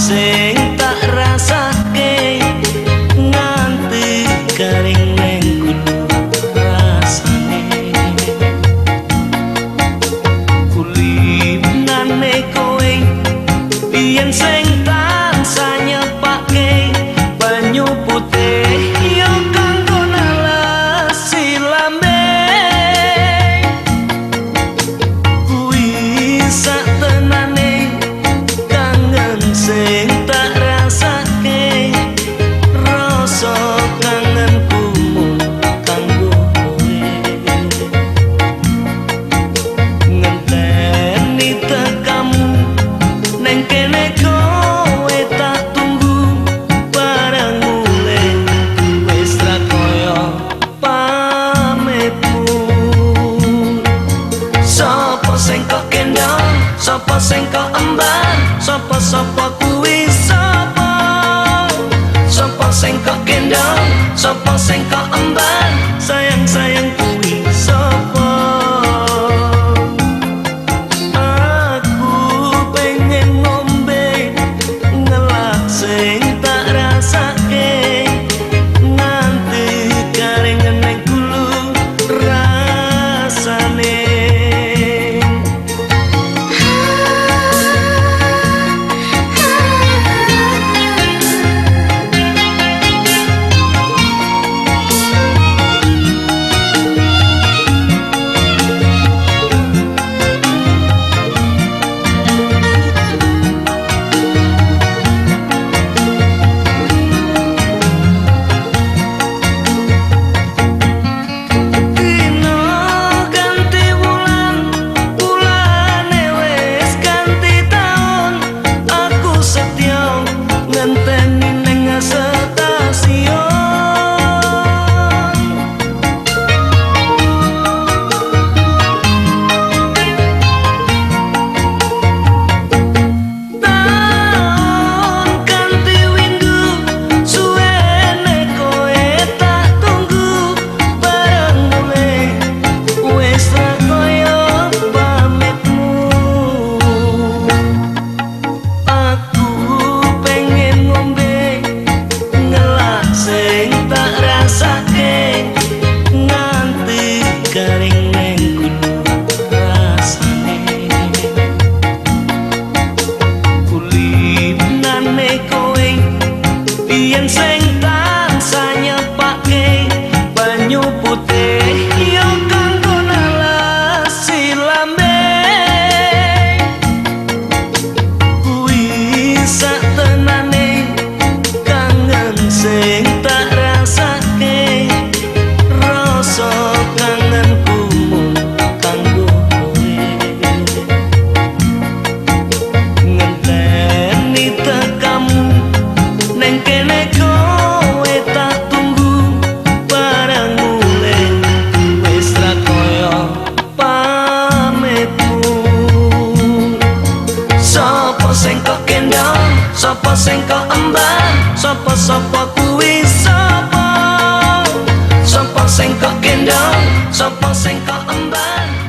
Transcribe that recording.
sing tak rasake nganti garing ning kudu rasane kulinane kowe biyen sing tansah nyepake banyu putih yo kanggo nalesi lambe kuwi sak tenane kangen sing tak rasake rasa kangenku mung kanggo kowe ngenteni tekamu neng kene kowe tak tunggu bareng mulih wis ra koyo pamitmu sapa sing kok kendang sapa sing kok emban sapa kuwi sapa sing kok kendang sapa sing kok emban sayang kuwi sapa aku pengen ngombe ngelak sing tak rasake nganti garing ning gulu rasane garing ning kudu rasane kulinane kowe biyen sing tansah nyepake banyu putih yo kanggo nalesi lambe kuwi sak tenane kangen sing tak rasake rasa kangenku mung kanggo kowe ngenteni tekamu neng kene kowe tak tunggu bareng mulih wis ra koyo pamitmu sapa sing kok kendang sapa sing kok emban sapa kuwi sapa sing kok kendang sapa sing kok emban